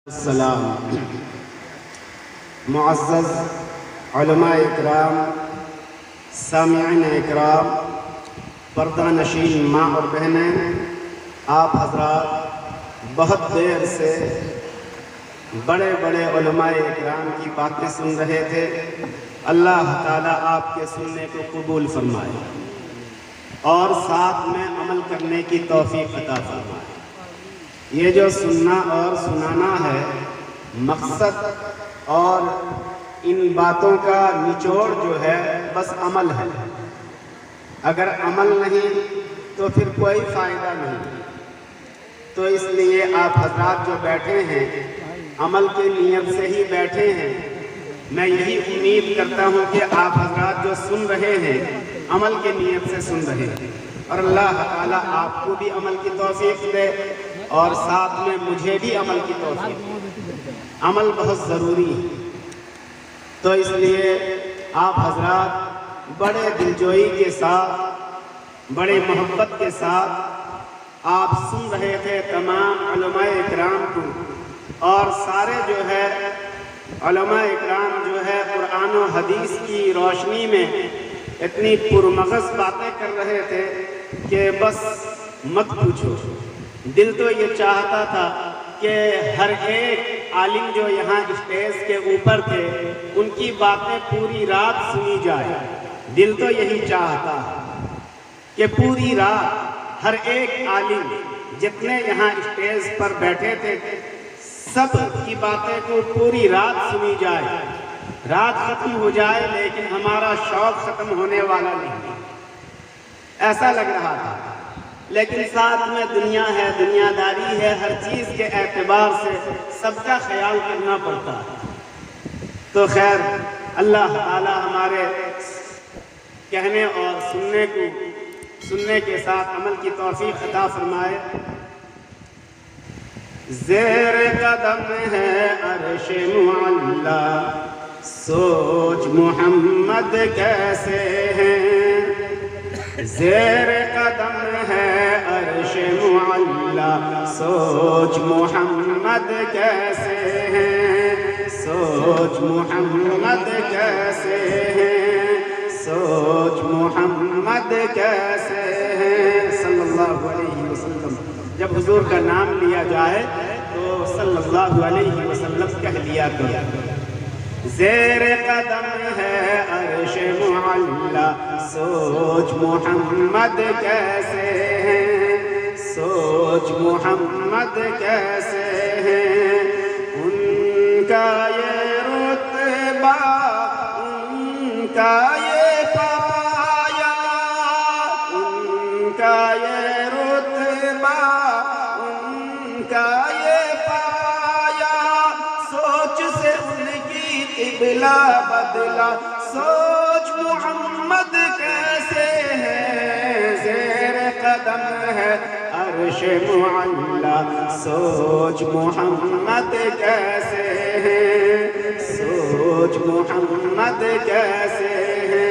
السلام معزز علماء اکرام، سامعین اکرام، پردہ نشین ماں اور بہنیں، آپ حضرات بہت دیر سے بڑے بڑے علماء اکرام کی باتیں سن رہے تھے۔ اللہ تعالیٰ آپ کے سننے کو قبول فرمائے اور ساتھ میں عمل کرنے کی توفیق عطا فرمائے۔ یہ جو سننا اور سنانا ہے، مقصد اور ان باتوں کا نچوڑ جو ہے بس عمل ہے۔ اگر عمل نہیں تو پھر کوئی فائدہ نہیں۔ تو اس لیے آپ حضرات جو بیٹھے ہیں عمل کی نیت سے ہی بیٹھے ہیں۔ میں یہی امید کرتا ہوں کہ آپ حضرات جو سن رہے ہیں عمل کی نیت سے سن رہے ہیں، اور اللہ تعالیٰ آپ کو بھی عمل کی توفیق دے اور ساتھ میں مجھے بھی عمل کی توفیق دے۔ عمل بہت ضروری ہے، تو اس لیے آپ حضرات بڑے دلجوئی کے ساتھ، بڑے محبت کے ساتھ آپ سن رہے تھے تمام علماء اکرام کو، اور سارے جو ہے علماء اکرام جو ہے قرآن و حدیث کی روشنی میں اتنی پرمغز باتیں کر رہے تھے کہ بس مت پوچھو۔ دل تو یہ چاہتا تھا کہ ہر ایک عالم جو یہاں اسٹیج کے اوپر تھے ان کی باتیں پوری رات سنی جائے۔ دل تو یہی چاہتا کہ پوری رات ہر ایک عالم جتنے یہاں اسٹیج پر بیٹھے تھے سب کی باتیں کو پوری رات سنی جائے۔ رات ختم ہو جائے لیکن ہمارا شوق ختم ہونے والا نہیں، ایسا لگ رہا تھا۔ لیکن ساتھ میں دنیا ہے، دنیا داری ہے، ہر چیز کے اعتبار سے سب کا خیال کرنا پڑتا ہے۔ تو خیر، اللہ تعالی ہمارے کہنے اور سننے کے ساتھ عمل کی توفیق عطا فرمائے۔ زیر قدم ہے عرش معلا، سوچ محمد کیسے ہیں۔ زیر قدم ہے عرش معلا، سوچ محمد کیسے ہیں، سوچ محمد کیسے ہیں، سوچ محمد کیسے ہیں صلی اللہ علیہ وسلم۔ جب حضور کا نام لیا جائے تو صلی اللہ علیہ وسلم کہہ لیا کرو۔ زیر قدم ہے عرش معلا، سوچ محمد کیسے ہیں، سوچ محمد کیسے ہیں۔ ان کا یہ رتبہ، ان کا یہ پایا، ان کا یہ رتبہ، ان کا یہ پایا، سوچ سے ان کی قبلہ بدلا، سوچ محمد کیسے ہے۔ زیر قدم ہے عرش معلا، سوچ محمد کیسے ہے، سوچ محمد کیسے ہے۔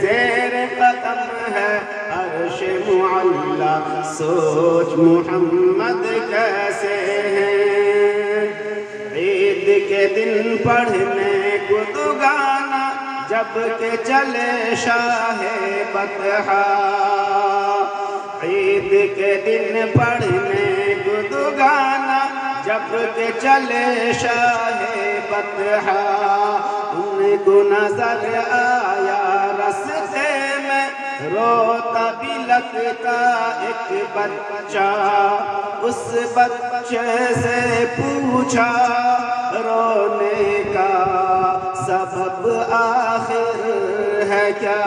زیر قدم ہے عرش معلا، سوچ محمد کیسے ہے۔ عید کے دن پڑھنے کو دگانا جب کہ چلے شاہ بطحا، عید کے دن پڑھنے کو دگانا جب کہ چلے شاہ بطحا۔ ان کو نظر آیا رستے میں روتا بھی لگتا ایک بچہ، اس بچے سے پوچھا رونے کا سبب آخر ہے کیا۔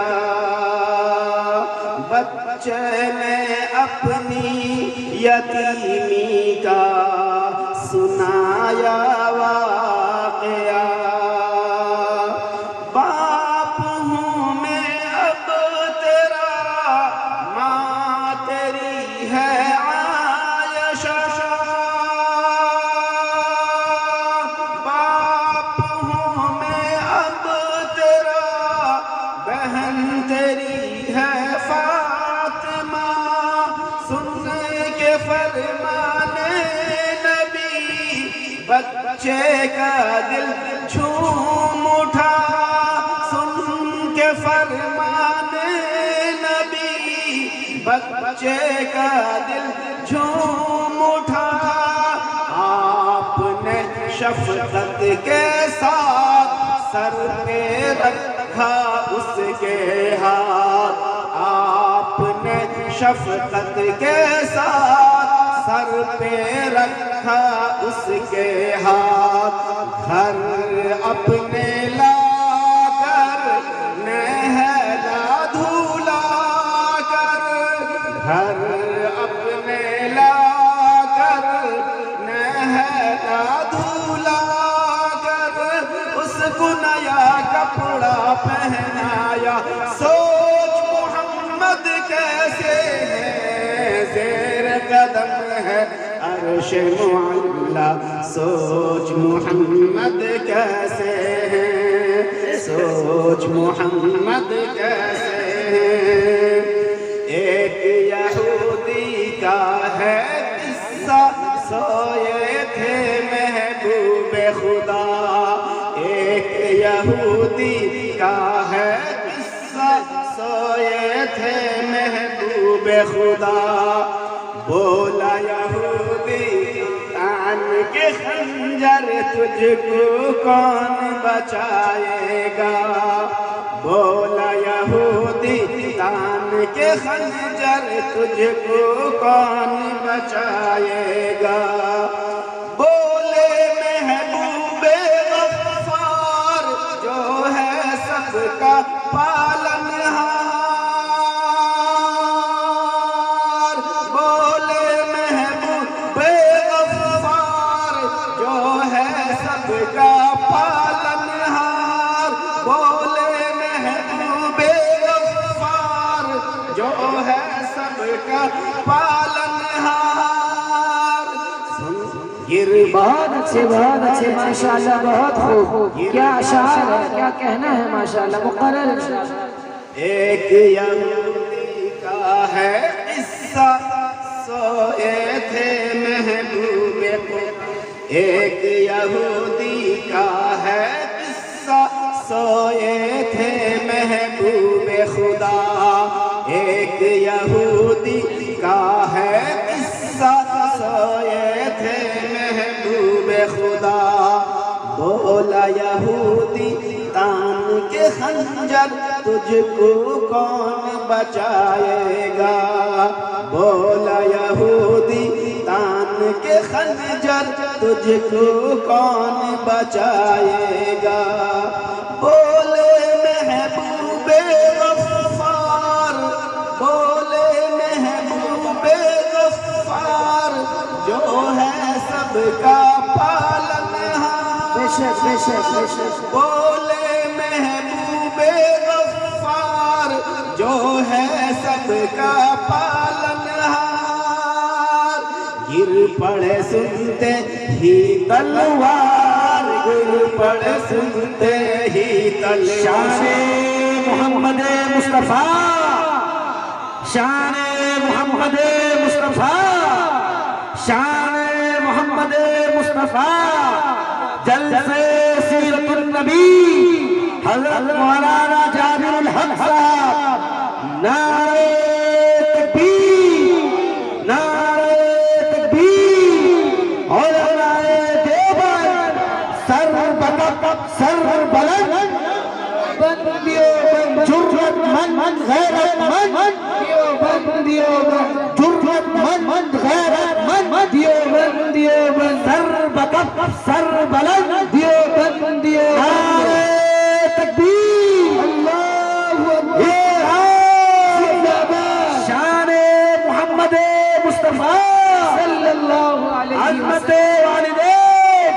بچے نے اپنی یتیمی کا سنایا واقعہ، باپ ہوں میں اب تیرا، ماں تیری ہے عائشہ، باپ ہوں میں اب تیرا، بہن تیری ہے فاطمہ۔ سن کے فرمان نبی بچے کا دل جھوم اٹھا سن کے فرمان نبی، بچے کا دل جھوم اٹھا، آپ نے شفقت کے ساتھ سر پہ رکھا اس کے ہاتھ، آپ نے شفقت کے ساتھ سر پہ رکھا اس کے ہاتھ، گھر اپنے لا کر نہلا دھلا کر، گھر اپنے لا کر نہلا دھلا کر، اس کو نیا کپڑا پہنایا، سوچ محمد کیسے ہے، زیر قدم ہے عرش معلا، سوچ محمد کیسے ہے، سوچ محمد کیسے ہے۔ ایک یہودی کا ہے قصہ، سوئے تھے محبوب خدا، ایک یہودی کا ہے قصہ، سوئے تھے محبوب خدا، بولا یہودی تان کے خنجر تجھ کو کون بچائے گا، بولا یہودی تان کے خنجر تجھ کو کون بچائے گا، بولے محبوب غفار جو ہے سب کا پالنہار، بولے محبوب غفار جو ہے سب کا پالنہار، بولے محبوب غفار جو ہے سب کا پالنہار۔ بہت اچھے ماشاءاللہ، بہت خوب، کیا اشعار ہے، کیا کہنا ہے ماشاءاللہ، مقرر اشعار۔ ایک یہودی کا ہے قصہ، سوئے تھے محبوب خدا، ایک یہودی کا ہے قصہ، سوئے تھے محبوب خدا، ایک یہودی کا ہے قصہ، سوئے تھے محبوب خدا، بولا یہودی تان کے خنجر تجھ کو کون بچائے گا، بولا یہودی تان کے خنجر تجھ کو کون بچائے گا، بولے محبوب غفار، بولے محبوب غفار جو ہے سب کا پالنہار، بے شک بے شک بے شک، بولے محبوب غفار جو ہے سب کا پالنہار، گر پڑے سنتے ہی تلوار، گر پڑے سنتے ہی تلوار، شان محمد مصطفیٰ، شان محمد مصطفیٰ، شان محمد مصطفیٰ، جلسے سیرت النبی حضرت مولانا جابر الحق صاحب، نعرہ تکبیر، نعرہ تکبیر، علماء دیوبند سر بلند، جرت مند غیرت مند، جرت مند غیرت مند، سر بلند دیوبند، نعرہ تکبیر، اللہ اکبر، شان محمد مصطفیٰ صلی اللہ علیہ عظمت والدین،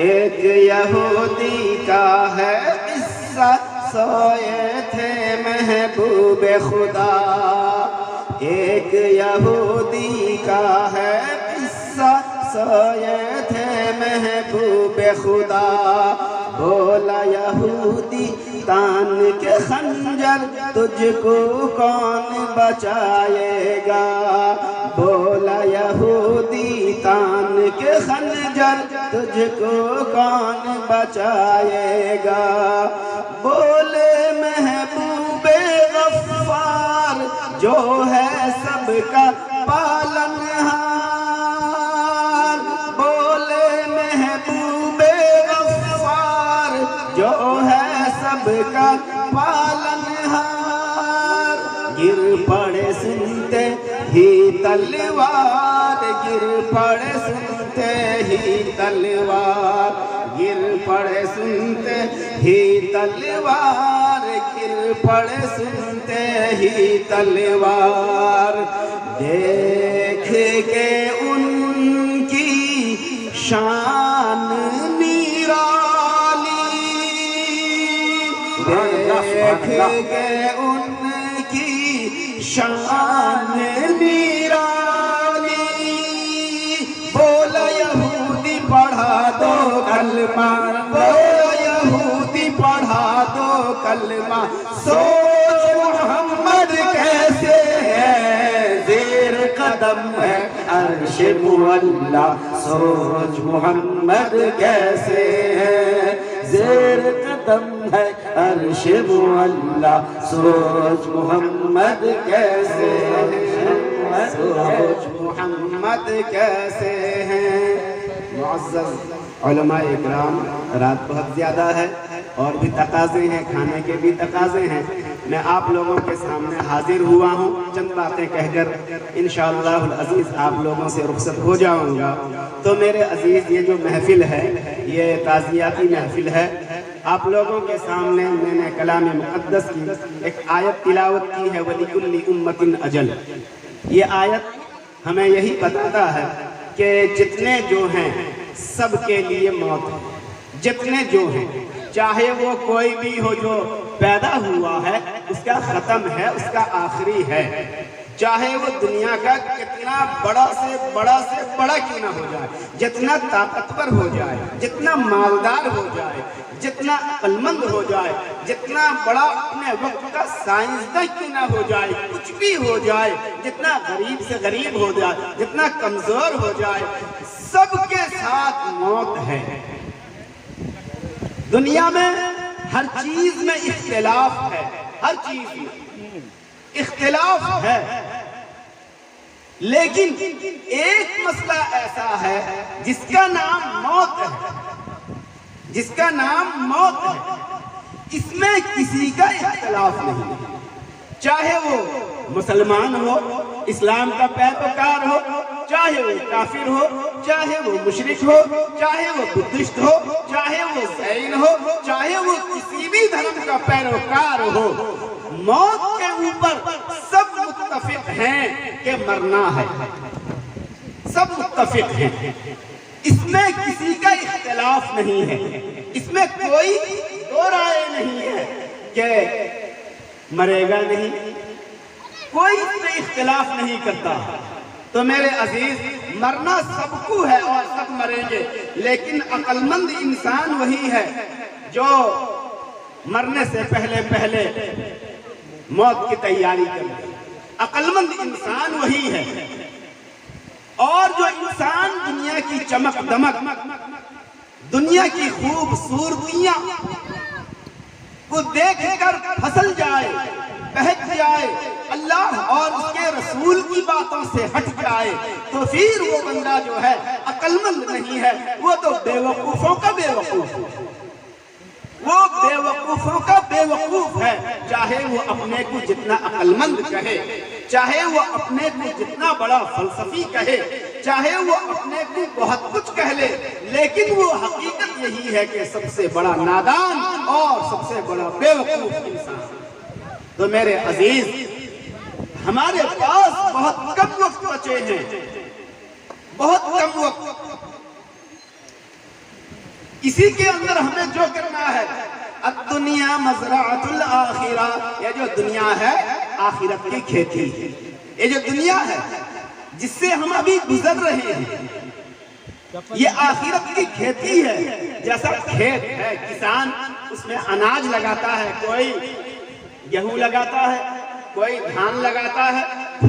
ایک یہودی کا ہے قصہ، سوئے تھے محبوب خدا، ایک یہودی کا ہے قصہ، سوئے تھے محبوب خدا، بولا یہودی تان کے خنجر تجھ کو کون بچائے گا، بولا یہودی تان کے خنجر تجھ کو کون بچائے گا، بولے محبوب غفار جو ہے سب کا پالنہار، بولے محبوب غفار جو ہے سب کا پالنہار، گر پڑے سنتے ہی تلوار، گر پڑے سنتے ہی تلوار، گر پڑے سنتے ہی تلوار، گر پڑے سنتے ہی تلوار، دیکھ کے ان کی شان نرالی، دیکھ کے ان کی شان نرالی، بولا یہودی پڑھا دو کلمہ، بولا یہودی پڑھا دو کلمہ، سوچ محمد کیسے ہے زیر قدم ہے عرش معلا، سوچ محمد کیسے ہے زیر قدم ہے عرش معلا، سوچ محمد کیسے ہے، سوچ محمد کیسے ہیں۔ معزز علماء اکرام، رات بہت زیادہ ہے اور بھی تقاضے ہیں، کھانے کے بھی تقاضے ہیں، میں آپ لوگوں کے سامنے حاضر ہوا ہوں، چند باتیں کہہ کر انشاءاللہ العزیز آپ لوگوں سے رخصت ہو جاؤں گا۔ تو میرے عزیز، یہ جو محفل ہے یہ تعزیاتی محفل ہے، آپ لوگوں کے سامنے میں نے کلام مقدس کی ایک آیت تلاوت کی ہے، وَلِكُلِّ أُمَّةٍ أَجَلٌ۔ یہ آیت ہمیں یہی بتاتا ہے کہ جتنے جو ہیں سب کے لیے موت ہے، جتنے جو ہیں، چاہے وہ کوئی بھی ہو جو پیدا ہوا ہے اس کا ختم ہے، اس کا آخری ہے، چاہے وہ دنیا کا کتنا بڑا سے بڑا کیوں نہ ہو جائے، جتنا طاقتور ہو جائے، جتنا مالدار ہو جائے، جتنا عقل مند ہو جائے، جتنا بڑا اپنے وقت کا سائنسداں کیوں نہ ہو جائے، کچھ بھی ہو جائے، جتنا غریب سے غریب ہو جائے، جتنا کمزور ہو جائے، سب کے ساتھ موت ہے۔ دنیا میں ہر چیز میں اختلاف ہے، ہر چیز میں اختلاف ہے، لیکن ایک مسئلہ ایسا ہے جس کا نام موت ہے، جس کا نام موت ہے، اس میں کسی کا اختلاف نہیں، چاہے وہ مسلمان ہو، اسلام کا پیروکار ہو، چاہے وہ کافر ہو، چاہے وہ مشرک ہو، چاہے وہ بدھسٹ ہو، چاہے وہ جین ہو، چاہے وہ کسی بھی دھرم کا پیروکار ہو، موت کے اوپر سب متفق ہیں کہ مرنا ہے، سب متفق ہیں، اس میں کسی کا اختلاف نہیں ہے، اس میں کوئی دو رائے نہیں ہے کہ مرے گا نہیں، کوئی اس میں اختلاف نہیں کرتا۔ تو میرے عزیز، مرنا سب کو ہے اور سب مریں گے، لیکن عقل مند انسان وہی ہے جو مرنے سے پہلے موت کی تیاری کرے، عقل مند انسان وہی ہے۔ اور جو انسان دنیا کی چمک دمک، دنیا کی خوبصورتیاں کو دیکھ کر پھسل جائے، بہک جائے، اللہ اور اس کے رسول کی باتوں سے ہٹ جائے، تو پھر وہ بندہ جو ہے عقل مند نہیں ہے، وہ تو بے وقوفوں کا بے وقوف ہے، وہ بے وقوفوں کا بے وقوف ہے، چاہے وہ اپنے کو جتنا عقل مند کہے، چاہے وہ اپنے کو جتنا بڑا فلسفی کہے، چاہے وہ اپنے کو بہت کچھ کہہ لے، لیکن وہ حقیقت یہی ہے کہ سب سے بڑا نادان اور سب سے بڑا بے وقوف انسان۔ تو میرے عزیز، ہمارے پاس بہت کم وقت بچے ہیں، بہت کم وقت، اسی کے اندر ہمیں جو کرنا ہے، الدنیا مزرعۃ الآخرہ، یہ جو دنیا ہے آخرت کی کھیتی ہے، یہ جو دنیا ہے جس سے ہم ابھی گزر رہے ہیں، یہ آخرت کی کھیتی ہے. جیسا کھیت ہے، کسان اس میں اناج لگاتا ہے، کوئی گیہوں لگاتا ہے، کوئی دھان لگاتا ہے،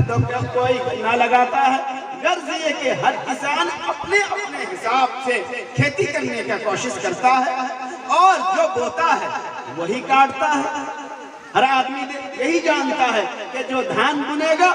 تو کوئی گنا لگاتا ہے. غرض یہ کہ ہر کسان اپنے اپنے حساب سے کھیتی کرنے کا کوشش کرتا ہے، اور جو بوتا ہے وہی کاٹتا ہے. ہر آدمی یہی جانتا ہے کہ جو دھان بنے گا،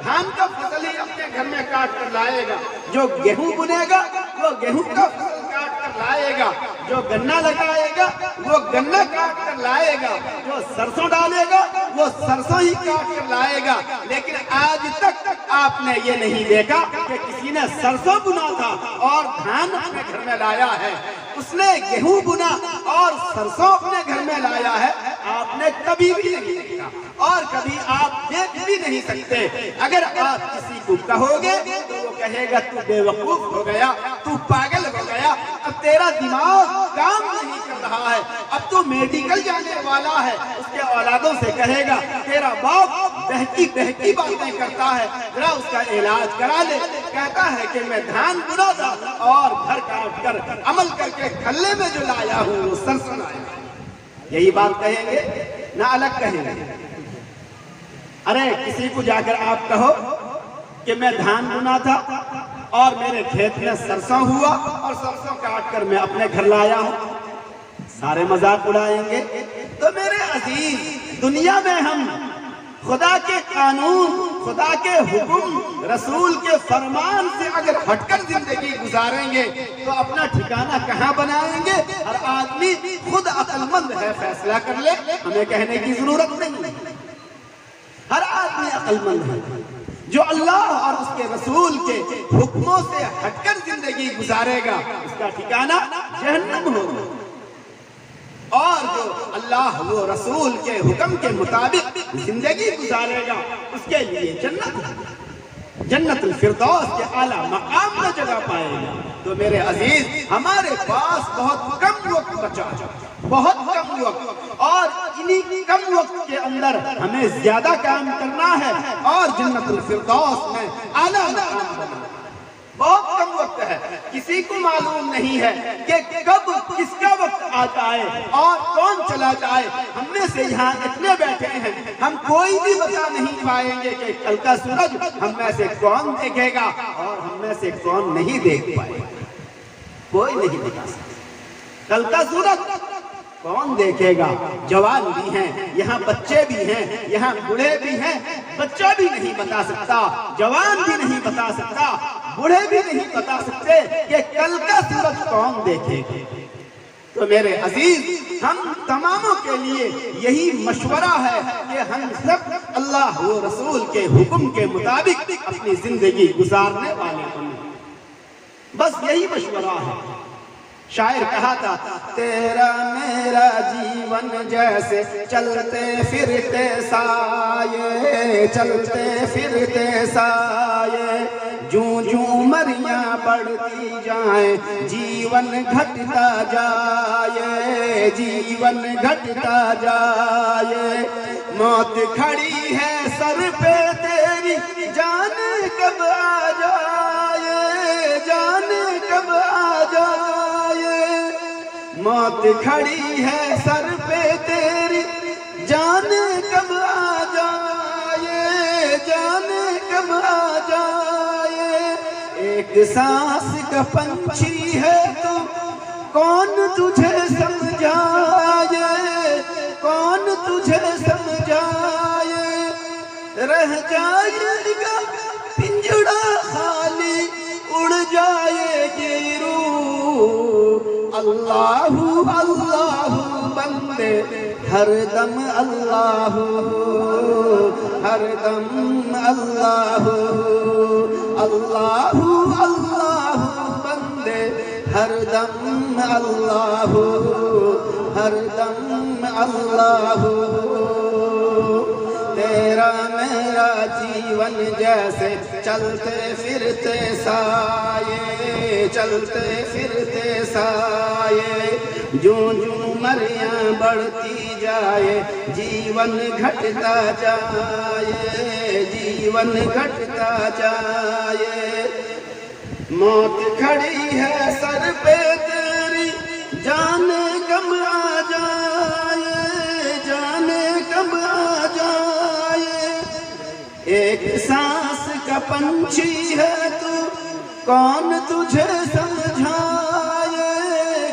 دھان کا فصل ہی اپنے گھر میں کاٹ کر لائے گا. جو گیہوں بنے گا وہ گیہوں کا فصل کاٹ کر لائے گا. جو گنا لگائے گا وہ گنا کاٹ کر لائے گا. جو سرسوں ڈالے گا وہ سرسوں ہی کاٹ کر لائے گا. لیکن آج تک آپ نے یہ نہیں دیکھا کہ کسی نے سرسوں بنا تھا اور دھان اپنے گھر میں لایا ہے. اس نے گیہوں بنا اور سرسوں اپنے گھر میں لایا ہے. آپ نے کبھی بھی نہیں دیکھا اور کبھی آپ دیکھ بھی نہیں سکتے. اگر آپ کسی کو کہو گے تو وہ کہے گا تو بے وقوف ہو گیا، تو پاگل ہو گیا، اب تیرا دماغ کام نہیں کر رہا ہے، اب تو میڈیکل جانے والا ہے. اس کے اولادوں سے کہے گا تیرا باپ بہتی بہتی باتیں کرتا ہے، ذرا اس کا علاج کرا لے. کہتا ہے کہ میں دھان بنا تھا اور گھر کاٹ کر عمل کر کے کھلے میں جو لایا ہوں وہ سرسوں لایا. یہی بات کہیں گے نہ الگ کہیں گے. ارے کسی کو جا کر آپ کہو کہ میں دھان بنا تھا اور میرے کھیت میں سرسوں ہوا اور سرسوں کاٹ کر میں اپنے گھر لایا ہوں، سارے مذاق اڑائیں گے. تو میرے عزیز، دنیا میں ہم خدا کے قانون، خدا کے حکم، رسول کے فرمان سے اگر ہٹ کر زندگی گزاریں گے تو اپنا ٹھکانہ کہاں بنائیں گے؟ ہر آدمی خود عقل مند ہے، فیصلہ کر لے، ہمیں کہنے کی ضرورت نہیں. ہر آدمی عقل مند ہے. جو اللہ اور اس کے رسول کے حکموں سے ہٹ کر زندگی گزارے گا اس کا ٹھکانہ جہنم ہوگا، اور جو اللہ و رسول کے حکم کے مطابق زندگی گزارے گا اس کے لیے جنت ہے. جنت الفردوس کے اعلیٰ مقام میں جگہ پائے گا. تو میرے عزیز، ہمارے پاس بہت کم وقت بچا ہے، بہت کم وقت، اور انہی کم وقت کے اندر ہمیں زیادہ کام کرنا ہے اور جنت الفردوس میں اعلیٰ مقام بنانا ہے. بہت کم وقت ہے. کسی کو معلوم نہیں ہے کہ کب کس کا وقت آ جائے اور کون چلا جائے. ہم میں سے یہاں اتنے بیٹھے ہیں، ہم کوئی بھی بتا نہیں پائیں گے کہ کل کا سورج ہم میں سے کون دیکھے گا اور ہم میں سے کون نہیں دیکھ پائے گا. کوئی نہیں بتا سکتا کل کا سورج کون دیکھے گا. جوان بھی ہیں یہاں، بچے بھی ہیں یہاں، بوڑھے بھی ہیں. بچہ بھی نہیں بتا سکتا، جوان بھی نہیں بتا سکتا، بوڑھے بھی نہیں بتا سکتے کہ کل کا سورج کون دیکھے گا. تو میرے عزیز، ہم تماموں کے لیے یہی مشورہ ہے کہ ہم سب اللہ و رسول کے حکم کے مطابق اپنی زندگی گزارنے والے بنیں. بس یہی مشورہ ہے. شاعر کہا تھا، تیرا میرا جیون جیسے چلتے پھرتے سائے، چلتے پھرتے سائے، جوں جوں مریاں بڑھتی جائیں جیون گھٹتا جائے، جیون گھٹتا جائے. موت کھڑی ہے سر پہ تیری، جان کب آ جائے، جان کب آ جائے. موت کھڑی ہے سر پہ تیری، جان کب آ جائے، جان کب آ جائے. ایک سانس کا پنچھی ہے تو کون تجھے سمجھائے، کون تجھے سمجھائے. رہ جائے گا پنجڑا خالی، اڑ جائے گی روح. اللہ اللہ بندے ہر دم اللہ، ہر دم اللہ، اللہ اللہ بندے ہر دم اللہ، ہر دم اللہ. تیرا میرا جیون جیسے چلتے پھرتے سائے، چلتے پھرتے سائے، جوں جوں مریاں بڑھتی جائے جیون گھٹتا جائے، جیون گھٹتا جائے. موت کھڑی ہے سر پہ تیری، جانے کب آ جائے، جانے کب آ جائے۔ ایک سانس کا پنچھی ہے تو، کون تجھے سمجھائے،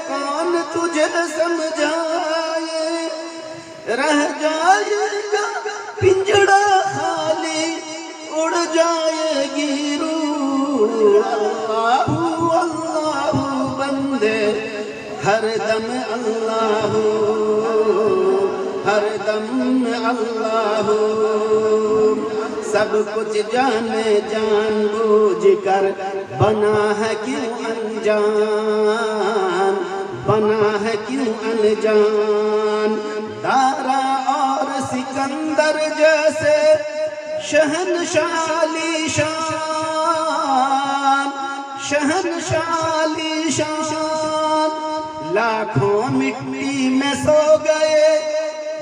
کون تجھے سمجھائے۔ رہ جائے گا پنجڑا خالی، اڑ جائے گی روح۔ اللہ اللہ بندے ہر دم اللہ، ہر دم اللہ۔ سب کچھ جانے جان بوجھ کر بنا ہے کیوں انجان، بنا ہے کیوں انجان۔ دارا اور سکندر جیسے شہنشاہ علی شان، شہنشاہ علی شان۔ لاکھوں مٹی میں سو گئے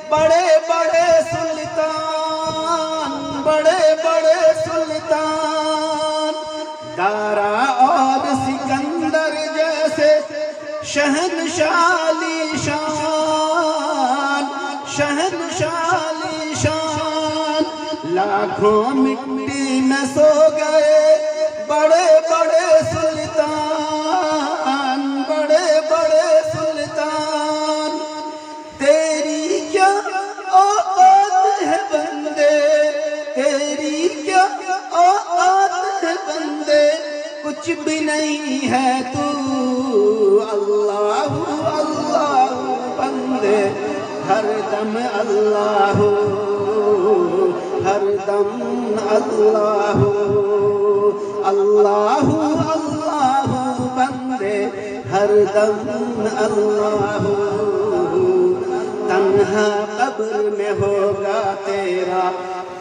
بڑے بڑے سلطان، بڑے بڑے سلطان۔ دارا اور سکندر جیسے شہنشاہ علی شان، شہنشاہ علی شان۔ لاکھوں مٹی میں سو گئے بڑے بڑے سلطان، بڑے بڑے سلطان۔ تیری کیا اوقات ہے بندے، تیری کیا اوقات ہے بندے، کچھ بھی نہیں ہے تو۔ اللہ اللہ بندے ہر دم اللہ، ہر دم اللہ۔ اللہ اللہ بندے ہر دم اللہ۔ تنہا قبر میں ہوگا تیرا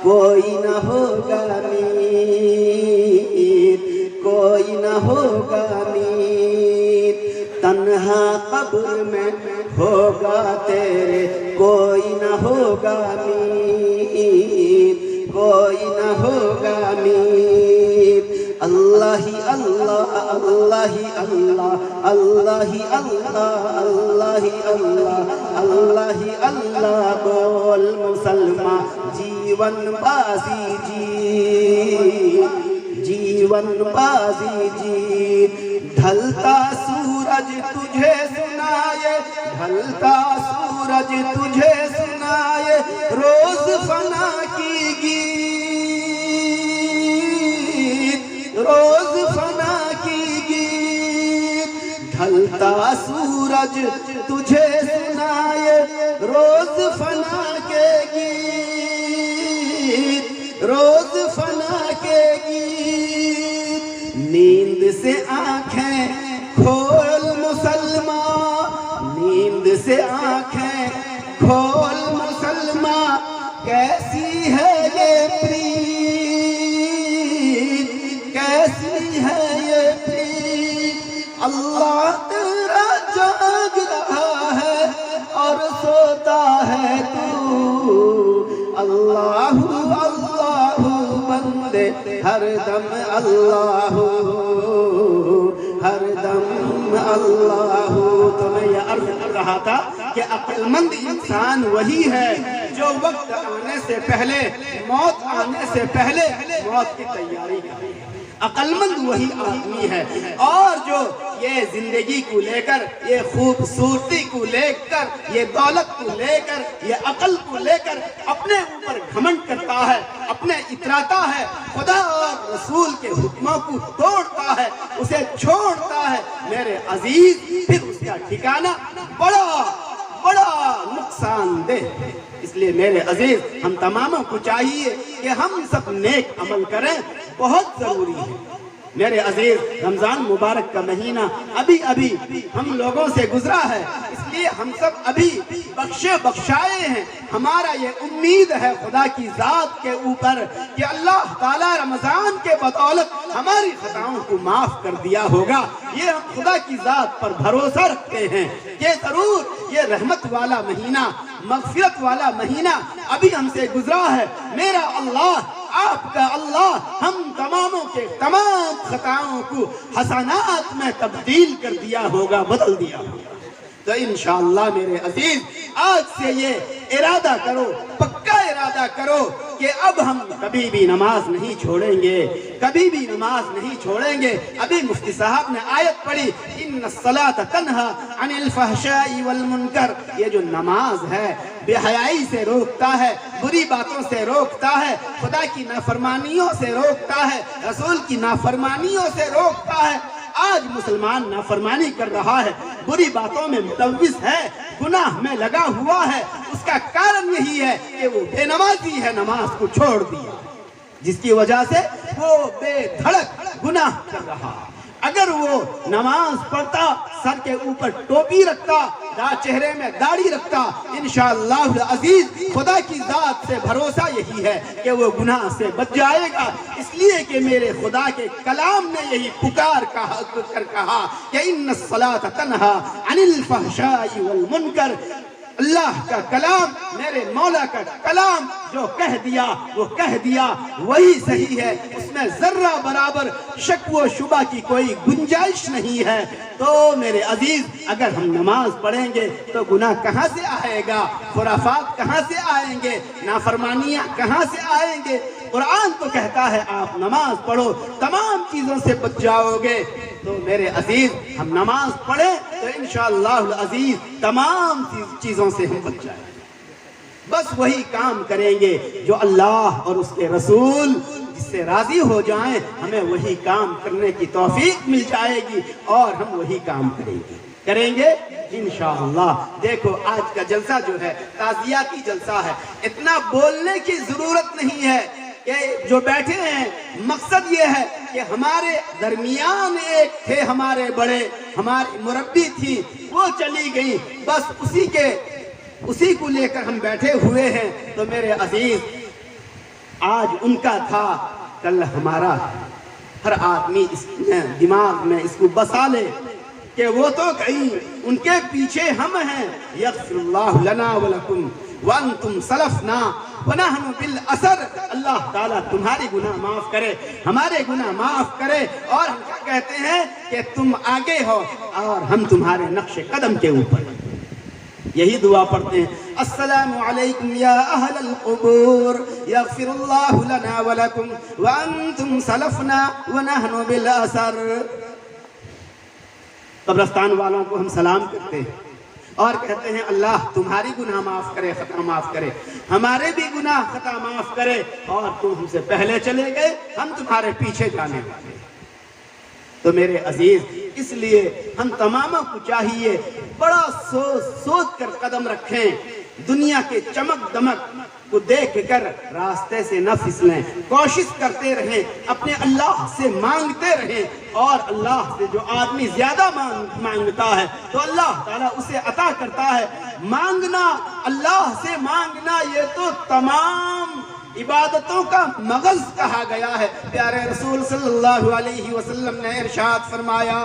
کوئی نہ ہوگا میر، کوئی نہ ہوگا میر۔ تنہا قبر میں ہوگا تیرے کوئی نہ ہوگا میر، کوئی نہ ہوگا میر۔ اللہ ہی اللہ، اللہ ہی اللہ، اللہ ہی اللہ، اللہ ہی اللہ، اللہ ہی اللہ۔ بول مسلمان جیون بازی جیت، جیون بازی جیت۔ ڈھلتا سورج تجھے سنائے، ڈھلتا سورج تجھے سنائے، روز فنا کی گیت، روز فنا کی گیت۔ ڈھلتا سورج تجھے سنائے، روز فنا کے گیت، روز فنا کے گیت۔ نیند سے آنکھیں کھول مسلمان، نیند سے آنکھیں کھول مسلمان۔ کیسی ہے یہ پرید، کیسی ہے یہ پرید۔ اللہ تیرا جاگ رہا ہے اور سوتا ہے تو۔ اللہ اللہ بندے ہر دم اللہ، ہر دم اللہ۔ تو میں یہ عرض کر رہا تھا کہ عقل مند انسان وہی ہے جو وقت آنے سے پہلے، موت آنے سے پہلے موت کی تیاری کرے۔ عقل مند وہی آدمی ہے، اور جو یہ زندگی کو لے کر، یہ خوبصورتی کو لے کر، یہ دولت کو لے کر، یہ عقل کو لے کر اپنے اوپر گھمنڈ کرتا ہے، اپنے اتراتا ہے، خدا اور رسول کے حکموں کو توڑتا ہے، اسے چھوڑتا ہے، میرے عزیز پھر اس کا ٹھکانہ بڑا بڑا نقصان دہ۔ اس لیے میرے عزیز ہم تماموں کو چاہیے کہ ہم سب نیک عمل کریں، بہت ضروری ہے۔ میرے عزیز رمضان مبارک کا مہینہ ابھی ابھی ہم لوگوں سے گزرا ہے، اس لیے ہم سب ابھی بخشے بخشائے ہیں۔ ہمارا یہ امید ہے خدا کی ذات کے اوپر کہ اللہ تعالیٰ رمضان کے بدولت ہماری خطاؤں کو معاف کر دیا ہوگا۔ یہ ہم خدا کی ذات پر بھروسہ رکھتے ہیں کہ ضرور یہ رحمت والا مہینہ، مغفرت والا مہینہ ابھی ہم سے گزرا ہے۔ میرا اللہ آپ کا اللہ ہم تماموں کے تمام خطاؤں کو حسنات میں تبدیل کر دیا ہوگا، بدل دیا ہوگا۔ تو انشاءاللہ میرے عزیز آج سے یہ ارادہ کرو، پکا ارادہ کرو کہ اب ہم کبھی بھی نماز نہیں چھوڑیں گے، کبھی بھی نماز نہیں چھوڑیں گے۔ ابھی مفتی صاحب نے آیت پڑھی ان الصلاۃ تنہی عن الفحشاء والمنکر، یہ جو نماز ہے بے حیائی سے روکتا ہے، بری باتوں سے روکتا ہے، خدا کی نافرمانیوں سے روکتا ہے، رسول کی نافرمانیوں سے روکتا ہے۔ آج مسلمان نافرمانی کر رہا ہے، بری باتوں میں ملوث ہے، گناہ میں لگا ہوا ہے، اس کا کارن یہی ہے کہ وہ بے نمازی ہے، نماز کو چھوڑ دیا، جس کی وجہ سے وہ بے دھڑک گناہ کر رہا ہے۔ اگر وہ نماز پڑھتا، سر کے اوپر ٹوپی رکھتا، چہرے میں داڑھی رکھتا، انشاءاللہ العزیز خدا کی ذات سے بھروسہ یہی ہے کہ وہ گناہ سے بچ جائے گا، اس لیے کہ میرے خدا کے کلام نے یہی پکار کر کہا کہ ان الصلاۃ تنہی عن الفحشاء والمنکر۔ اللہ کا کلام، میرے مولا کا کلام جو کہہ دیا وہ کہہ دیا، وہی صحیح ہے، اس میں ذرہ برابر شک و شبہ کی کوئی گنجائش نہیں ہے۔ تو میرے عزیز اگر ہم نماز پڑھیں گے تو گناہ کہاں سے آئے گا، خرافات کہاں سے آئیں گے، نافرمانیاں کہاں سے آئیں گے؟ قرآن تو کہتا ہے آپ نماز پڑھو، تمام چیزوں سے بچ جاؤ گے۔ تو میرے عزیز ہم نماز پڑھیں تو انشاءاللہ العزیز تمام چیزوں سے ہم بچ جائیں گے۔ بس وہی کام کریں گے جو اللہ اور اس کے رسول جس سے راضی ہو جائیں، ہمیں وہی کام کرنے کی توفیق مل جائے گی اور ہم وہی کام کریں گے انشاءاللہ۔ دیکھو آج کا جلسہ جو ہے تعزیاتی جلسہ ہے، اتنا بولنے کی ضرورت نہیں ہے کہ جو بیٹھے ہیں، مقصد یہ ہے کہ ہمارے درمیان ایک تھے ہمارے بڑے، ہماری مربی تھی، وہ چلی گئی، بس اسی کو لے کر ہم بیٹھے ہوئے ہیں۔ تو میرے عزیز آج ان کا تھا، کل ہمارا، ہر آدمی اس دماغ میں اس کو بسا لے کہ وہ تو گئی، ان کے پیچھے ہم ہیں۔ یغفر اللہ لنا ولکم وانتم سلفنا ونحن بالاثر، اللہ تعالیٰ تمہاری گناہ معاف کرے، ہمارے گناہ معاف کرے، اور ہم کیا کہتے ہیں کہ تم آگے ہو اور ہم تمہارے نقش قدم کے اوپر۔ یہی دعا پڑھتے ہیں، السلام علیکم یا اہل القبور یغفر اللہ لنا ولکم وانتم سلفنا ونحن بالاثر۔ قبرستان والوں کو ہم سلام کرتے ہیں اور کہتے ہیں اللہ تمہاری گناہ معاف کرے، خطا معاف کرے، ہمارے بھی گناہ خطا معاف کرے، اور تم ہم سے پہلے چلے گئے، ہم تمہارے پیچھے جانے والے۔ تو میرے عزیز اس لیے ہم تماموں کو چاہیے بڑا سوچ کر قدم رکھیں، دنیا کے چمک دمک کو دیکھ کر راستے سے نہ پھسلیں، کوشش کرتے رہیں، اپنے اللہ سے مانگتے رہیں، اور اللہ سے جو آدمی زیادہ مانگتا ہے تو اللہ تعالیٰ اسے عطا کرتا ہے۔ مانگنا، اللہ سے مانگنا، یہ تو تمام عبادتوں کا مغز کہا گیا ہے۔ پیارے رسول صلی اللہ علیہ وسلم نے ارشاد فرمایا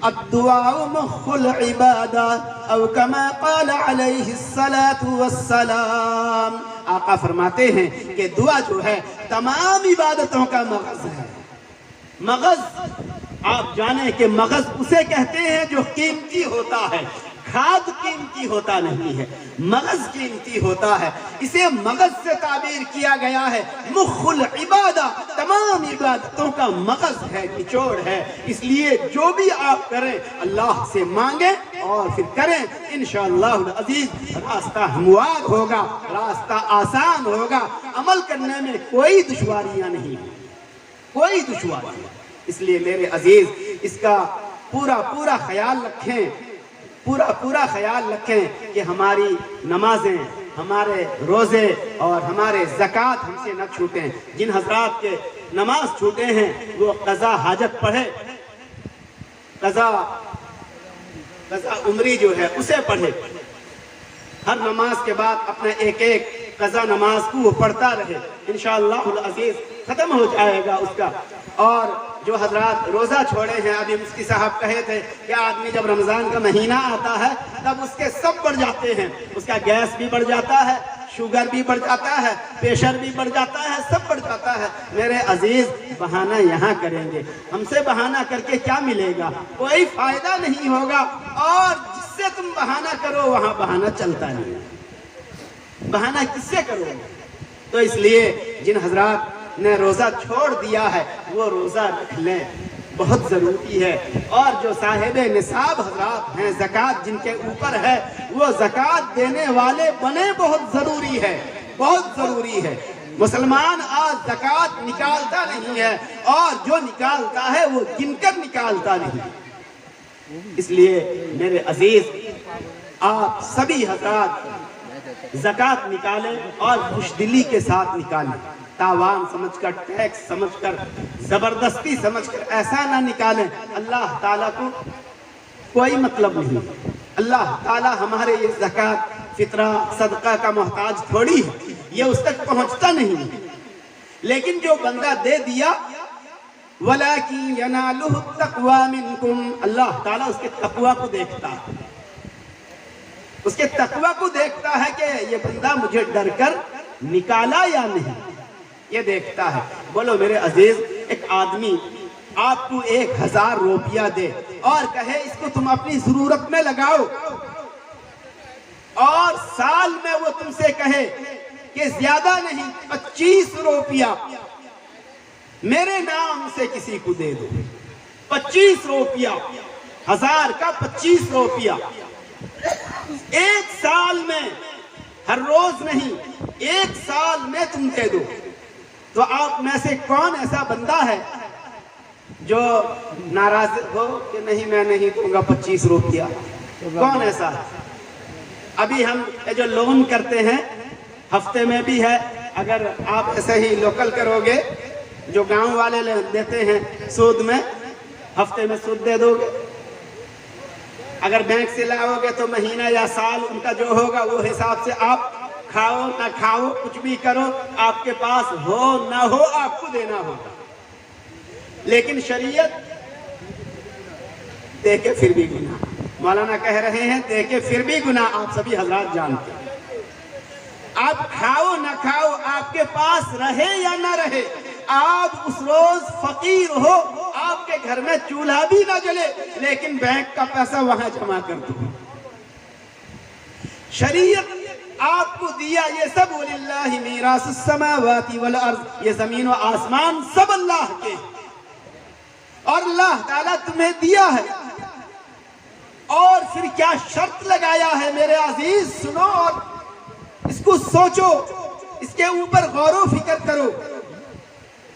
الدعاء مخ العبادہ او کما قال علیہ الصلاۃ والسلام۔ آقا فرماتے ہیں کہ دعا جو ہے تمام عبادتوں کا مغز ہے۔ مغز، آپ جانیں کہ مغز اسے کہتے ہیں جو قیمتی ہوتا ہے، کھاد قیمتی ہوتا نہیں ہے، مغز قیمتی ہوتا ہے، اسے مغز سے تعبیر کیا گیا ہے۔ مخ العبادہ، تمام عبادتوں کا مغز ہے، نچوڑ ہے۔ اس لیے جو بھی آپ کریں اللہ سے مانگیں اور پھر کریں، انشاءاللہ العزیز راستہ ہموار ہوگا، راستہ آسان ہوگا، عمل کرنے میں کوئی دشواریاں نہیں، کوئی دشواری۔ اس لیے میرے عزیز اس کا پورا خیال رکھیں، پورا خیال رکھیں کہ ہماری نمازیں، ہمارے روزے اور ہمارے زکوٰۃ ہم سے نہ چھوٹیں۔ جن حضرات کے نماز چھوٹے ہیں وہ قضا حاجت پڑھے، قضا عمری جو ہے اسے پڑھے، ہر نماز کے بعد اپنا ایک قضا نماز کو وہ پڑھتا رہے، انشاءاللہ العزیز ختم ہو جائے گا اس کا۔ اور جو حضرات روزہ چھوڑے ہیں، ابھی مفتی صاحب کہے تھے کہ آدمی جب رمضان کا مہینہ آتا ہے تب اس کے سب بڑھ جاتے ہیں، اس کا گیس بھی بڑھ جاتا ہے، شوگر بھی بڑھ جاتا ہے، پریشر بھی بڑھ جاتا ہے، سب بڑھ جاتا ہے۔ میرے عزیز بہانہ یہاں کریں گے، ہم سے بہانہ کر کے کیا ملے گا؟ کوئی فائدہ نہیں ہوگا، اور جس سے تم بہانہ کرو وہاں بہانہ چلتا نہیں ہے۔ بہانہ کس سے کرو؟ تو اس لیے جن حضرات نے روزہ چھوڑ دیا ہے وہ روزہ رکھ لیں، بہت ضروری ہے۔ اور جو صاحب نصاب حضرات ہیں، زکوٰۃ جن کے اوپر ہے، وہ زکوٰۃ دینے والے بنے، بہت ضروری ہے، بہت ضروری ہے۔ مسلمان آج زکوٰۃ نکالتا نہیں ہے، اور جو نکالتا ہے وہ گن کر نکالتا نہیں۔ اس لیے میرے عزیز آپ سبھی حضرات زکوٰۃ نکالیں، اور خوش دلی کے ساتھ نکالیں، تاوان سمجھ کر، ٹیکس سمجھ کر، زبردستی سمجھ کر ایسا نہ نکالیں۔ اللہ تعالیٰ کو کوئی مطلب نہیں، اللہ تعالیٰ ہمارے یہ زکوٰۃ، فطرہ، صدقہ کا محتاج تھوڑی ہے، یہ اس تک پہنچتا نہیں۔ لیکن جو بندہ دے دیا، وَلَكِنْ يَنَالُهُ التَّقْوَى مِنْكُمْ، اللہ تعالیٰ اس کے تقوی کو دیکھتا ہے، اس کے تقوی کو دیکھتا ہے کہ یہ بندہ مجھے ڈر کر نکالا یا نہیں، یہ دیکھتا ہے۔ بولو میرے عزیز، ایک آدمی آپ کو 1000 روپیہ دے اور کہے اس کو تم اپنی ضرورت میں لگاؤ، اور سال میں وہ تم سے کہے کہ زیادہ نہیں 25 روپیہ میرے نام سے کسی کو دے دو، 25 روپیہ، 1000 کا 25 روپیہ، ایک سال میں، ہر روز نہیں، ایک سال میں تم دے دو، تو آپ میں سے کون ایسا بندہ ہے جو ناراض ہو کہ نہیں میں نہیں دوں گا 25 روپیہ؟ کون ایسا ہے؟ ابھی ہم جو لون کرتے ہیں ہفتے میں بھی ہے، اگر آپ ایسے ہی لوکل کرو گے، جو گاؤں والے دیتے ہیں سود میں، ہفتے میں سود دے دو گے، اگر بینک سے لاؤ گے تو مہینہ یا سال ان کا جو ہوگا وہ حساب سے آپ کھاؤ نہ کھاؤ، کچھ بھی کرو، آپ کے پاس ہو نہ ہو آپ کو دینا ہوگا۔ لیکن شریعت دے کے پھر بھی گناہ، مولانا کہہ رہے ہیں دے کے پھر بھی گناہ، آپ سبھی حضرات جانتے ہیں۔ آپ کھاؤ نہ کھاؤ، آپ کے پاس رہے یا نہ رہے، آپ اس روز فقیر ہو، آپ کے گھر میں چولہا بھی نہ جلے، لیکن بینک کا پیسہ وہاں جمع کر دو۔ شریعت آپ کو دیا یہ سب، وَلِلَّهِ مِيرَاثُ السَّمَاوَاتِ وَالْأَرْضِ، یہ زمین و آسمان سب اللہ کے، اور اللہ تعالیٰ تمہیں دیا ہے، اور پھر کیا شرط لگایا ہے میرے عزیز؟ سنو اور اس کو سوچو، اس کے اوپر غور و فکر کرو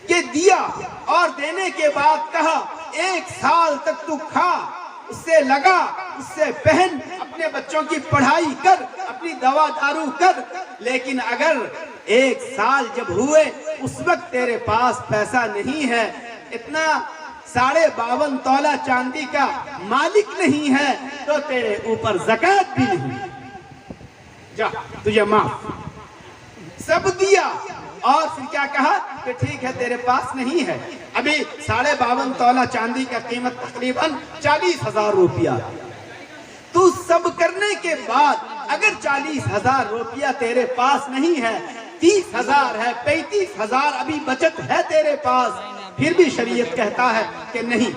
کہ دیا اور دینے کے بعد کہا 1 سال تک تو کھا، اس سے لگا، اس سے پہن، اپنے بچوں کی پڑھائی کر، اپنی دوا دارو کر، لیکن اگر 1 سال جب ہوئے اس وقت تیرے پاس پیسہ نہیں ہے، اتنا 52.5 تولہ چاندی کا مالک نہیں ہے، تو تیرے اوپر زکوٰۃ بھی نہیں، جا تجھے معاف، سب دیا، اور پھر کیا کہا کہ ٹھیک ہے تیرے پاس نہیں ہے، ابھی 52.5 تولہ چاندی کا قیمت تقریباً 40,000 روپیہ، تو سب کرنے کے بعد اگر 40,000 روپیہ تیرے پاس نہیں ہے، 30,000 ہے، 35,000 ابھی بچت ہے تیرے پاس، پھر بھی شریعت کہتا ہے کہ نہیں،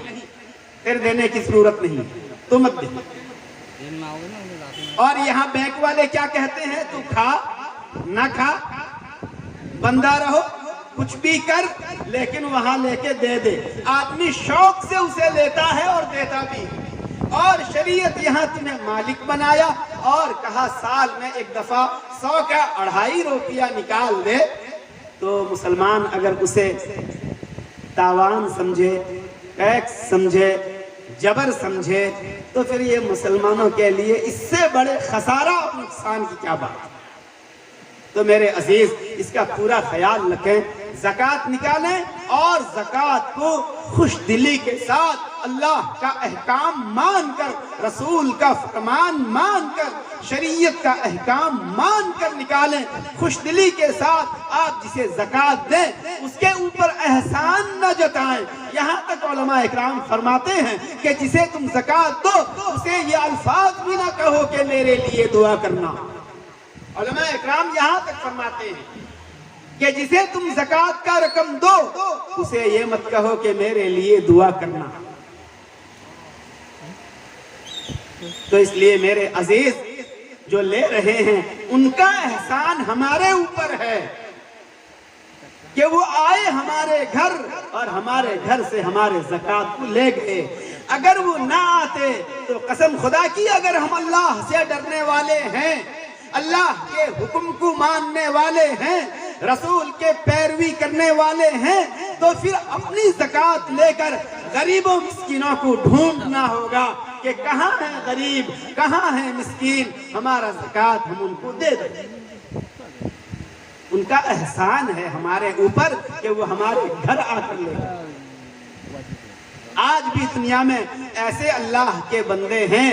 تیرے دینے کی ضرورت نہیں، تو مت دے۔ اور یہاں بینک والے کیا کہتے ہیں؟ تو کھا نہ کھا، بندہ رہو، کچھ بھی کر، لیکن وہاں لے کے دے دے۔ آدمی شوق سے اسے لیتا ہے اور دیتا بھی، اور شریعت یہاں تمہیں مالک بنایا اور کہا سال میں 1 دفعہ 100 کا 2.5 روپیہ نکال دے، تو مسلمان اگر اسے تاوان سمجھے، ٹیکس سمجھے، جبر سمجھے، تو پھر یہ مسلمانوں کے لیے اس سے بڑے خسارہ اور نقصان کی کیا بات ہے؟ تو میرے عزیز اس کا پورا خیال رکھیں، زکوٰۃ نکالیں، اور زکوٰۃ کو خوش دلی کے ساتھ اللہ کا احکام مان کر، رسول کا فرمان مان کر، شریعت کا احکام مان کر نکالیں، خوش دلی کے ساتھ۔ آپ جسے زکوٰۃ دیں اس کے اوپر احسان نہ جتائیں، یہاں تک علماء اکرام فرماتے ہیں کہ جسے تم زکوٰۃ دو اسے یہ الفاظ بھی نہ کہو کہ میرے لیے دعا کرنا، علماء اکرام یہاں تک فرماتے ہیں کہ جسے تم زکوٰۃ کا رقم دو اسے یہ مت کہو کہ میرے لیے دعا کرنا. تو اس لیے میرے عزیز جو لے رہے ہیں ان کا احسان ہمارے اوپر ہے کہ وہ آئے ہمارے گھر اور ہمارے گھر سے ہمارے زکوٰۃ کو لے گئے. اگر وہ نہ آتے تو قسم خدا کی اگر ہم اللہ سے ڈرنے والے ہیں، اللہ کے حکم کو ماننے والے ہیں، رسول کے پیروی کرنے والے ہیں، تو پھر اپنی زکوٰۃ لے کر غریبوں مسکینوں کو ڈھونڈنا ہوگا کہ کہاں ہے غریب، کہاں ہے مسکین، ہمارا زکوٰۃ ہم ان کو دے دیں. ان کا احسان ہے ہمارے اوپر کہ وہ ہمارے گھر آ کر لے. آج بھی دنیا میں ایسے اللہ کے بندے ہیں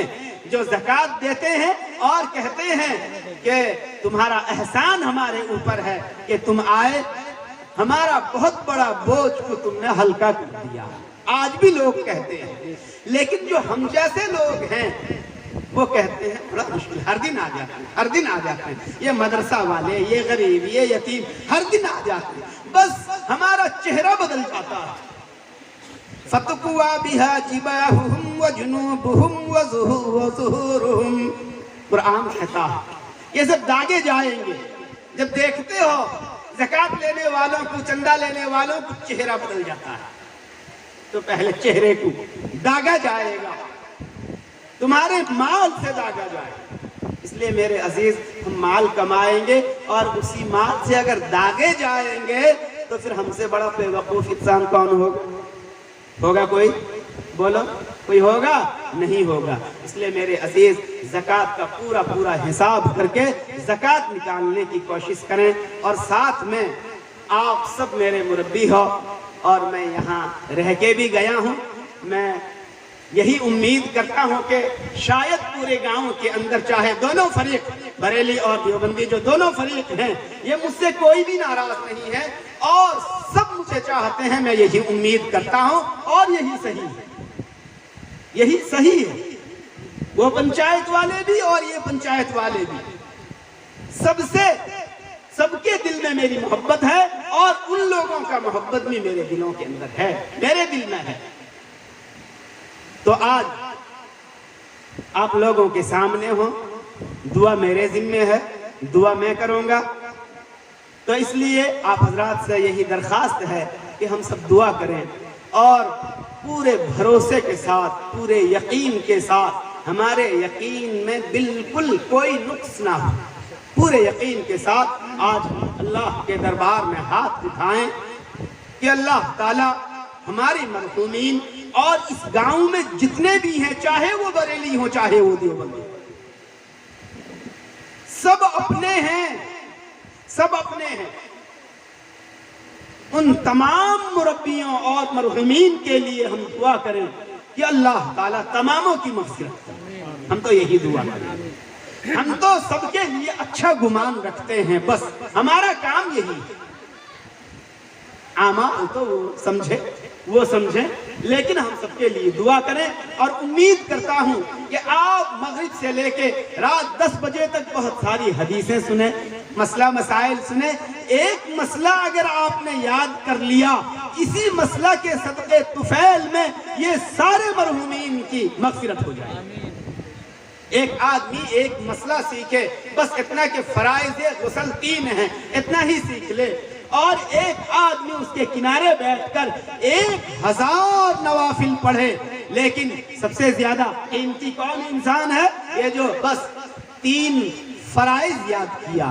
جو زکوٰۃ دیتے ہیں اور کہتے ہیں کہ تمہارا احسان ہمارے اوپر ہے کہ تم آئے، ہمارا بہت بڑا بوجھ کو تم نے ہلکا کر دیا. آج بھی لوگ کہتے ہیں، لیکن جو ہم جیسے لوگ ہیں وہ کہتے ہیں بڑا مشکل، ہر دن آ جاتے ہیں، ہر دن آ جاتے ہیں، یہ مدرسہ والے، یہ غریب، یہ یتیم، ہر دن آ جاتے ہیں، بس ہمارا چہرہ بدل جاتا ہے. فَتُقْوَى بِهَا جِبَاهُهُمْ وَجُنُوبُهُمْ وَظُهُورُهُمْ. قرآن کہتا ہے یہ سب داغے جائیں گے. جب دیکھتے ہو زکوٰۃ لینے والوں کو، چندہ لینے والوں کو چہرہ بدل جاتا ہے، تو پہلے چہرے کو داغا جائے گا، تمہارے مال سے داغا جائے گا. اس لیے میرے عزیز ہم مال کمائیں گے اور اسی مال سے اگر داغے جائیں گے تو پھر ہم سے بڑا بے وقوف انسان کون ہوگا؟ ہوگا کوئی؟ بولو، کوئی ہوگا؟ نہیں ہوگا. اس لیے میرے عزیز زکوٰۃ کا پورا پورا حساب کر کے زکوٰۃ نکالنے کی کوشش کریں. اور ساتھ میں آپ سب میرے مربی ہو اور میں یہاں رہ کے بھی گیا ہوں. میں یہی امید کرتا ہوں کہ شاید پورے گاؤں کے اندر چاہے دونوں فریق، بریلی اور دیوبندی جو دونوں فریق ہیں، یہ مجھ سے کوئی بھی ناراض نہیں ہے اور سب مجھے چاہتے ہیں. میں یہی امید کرتا ہوں اور یہی صحیح ہے، یہی صحیح ہے. وہ پنچایت والے بھی اور یہ پنچایت والے بھی، سب کے دل میں میری محبت ہے اور ان لوگوں کا محبت بھی میرے دلوں کے اندر ہے، میرے دل میں ہے. تو آج آپ لوگوں کے سامنے ہوں، دعا میرے ذمہ ہے، دعا میں کروں گا. تو اس لیے آپ حضرات سے یہی درخواست ہے کہ ہم سب دعا کریں اور پورے بھروسے کے ساتھ، پورے یقین کے ساتھ، ہمارے یقین میں بالکل کوئی نقص نہ ہو، پورے یقین کے ساتھ آج اللہ کے دربار میں ہاتھ اٹھائیں کہ اللہ تعالیٰ ہماری مرحومین اور اس گاؤں میں جتنے بھی ہیں، چاہے وہ بریلی ہوں چاہے وہ دیوبندی، سب اپنے ہیں، سب اپنے ہیں. ان تمام مربیوں اور مرحومین کے لیے ہم دعا کریں کہ اللہ تعالیٰ تماموں کی مغفرت کرے. ہم تو یہی دعا کریں، ہم تو سب کے لیے اچھا گمان رکھتے ہیں، بس ہمارا کام یہی ہے. اعمال تو وہ سمجھیں، لیکن ہم سب کے لیے دعا کریں. اور امید کرتا ہوں کہ آپ مغرب سے لے کے رات 10 بجے تک بہت ساری حدیثیں سنیں، مسئلہ مسائل سنیں. ایک مسئلہ اگر آپ نے یاد کر لیا، اسی مسئلہ کے صدقے طفیل میں یہ سارے مرحومین کی مغفرت ہو جائے. ایک آدمی ایک مسئلہ سیکھے، بس اتنا کہ فرائض غسل 3 ہیں، اتنا ہی سیکھ لے، اور ایک آدمی اس کے کنارے بیٹھ کر 1000 نوافل پڑھے. لیکن سب سے زیادہ قیمتی کون انسان ہے؟ یہ جو بس 3 فرائض یاد کیا،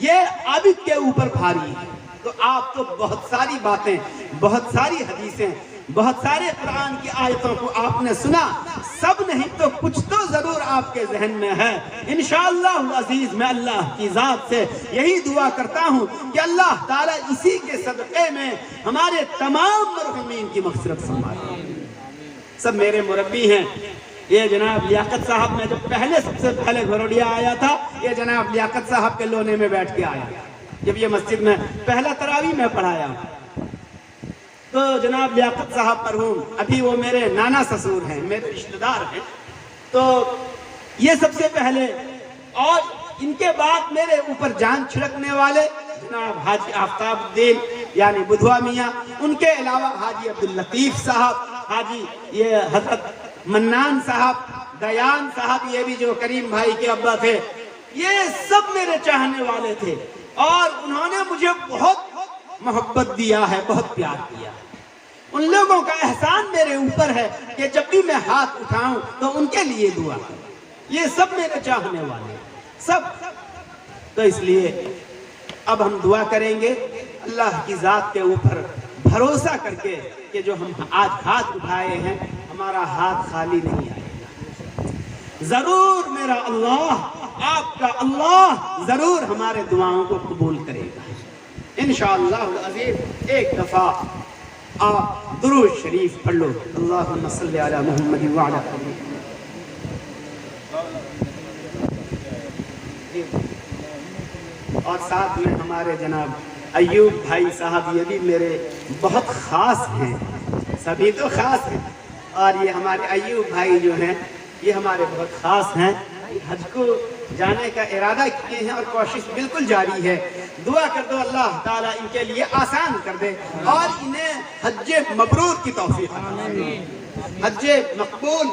یہ عابد کے اوپر بھاری ہے. تو آپ تو بہت ساری باتیں، بہت ساری حدیثیں، بہت سارے قرآن کی آیتوں کو آپ نے سنا، سب نہیں تو کچھ تو ضرور آپ کے ذہن میں ہے. انشاءاللہ العزیز میں اللہ کی ذات سے یہی دعا کرتا ہوں کہ اللہ تعالیٰ اسی کے صدقے میں ہمارے تمام مرحومین کی مغفرت فرمائے. سب میرے مربی ہیں. یہ جناب لیاقت صاحب، میں جب سب سے پہلے گھروڑیا آیا تھا، یہ جناب لیاقت صاحب کے لونے میں بیٹھ کے آیا. جب یہ مسجد میں پہلا تراویح میں پڑھایا تو جناب لیاقت صاحب مرحوم، ابھی وہ میرے نانا سسور ہیں، میرے رشتہ دار ہیں. تو یہ سب سے پہلے، اور ان کے بعد میرے اوپر جان چھڑکنے والے جناب حاجی آفتاب الدین یعنی بدھوا میاں، ان کے علاوہ حاجی عبداللطیف صاحب، حاجی یہ حضرت منان صاحب، دیان صاحب، یہ بھی جو کریم بھائی کے ابا تھے، یہ سب میرے چاہنے والے تھے اور انہوں نے مجھے بہت محبت دیا ہے، بہت پیار دیا ہے۔ ان لوگوں کا احسان میرے اوپر ہے کہ جب بھی میں ہاتھ اٹھاؤں تو ان کے لیے دعا کروں۔ یہ سب میرے چاہنے والے سب، تو اس لیے اب ہم دعا کریں گے اللہ کی ذات کے اوپر بھروسہ کر کے کہ جو ہم آج ہاتھ اٹھائے ہیں ہمارا ہاتھ خالی نہیں آئے گا، ضرور میرا اللہ، آپ کا اللہ ضرور ہمارے دعاؤں کو قبول کرے گا انشاءاللہ العزیز۔ ایک دفعہ آپ درود شریف پڑھ لو، اللہم صلی علی محمد وعلی آلہ۔ اور ساتھ میں ہمارے جناب ایوب بھائی صاحب، یہ بھی میرے بہت خاص ہیں، سبھی تو خاص ہیں، اور یہ ہمارے ایوب بھائی جو ہیں یہ ہمارے بہت خاص ہیں، حج کو جانے کا ارادہ کیے ہیں اور کوشش بالکل جاری ہے۔ دعا کر دو اللہ تعالیٰ ان کے لیے آسان کر دے اور انہیں حج مبرور کی توفیق عطا فرمائے۔ حج مقبول،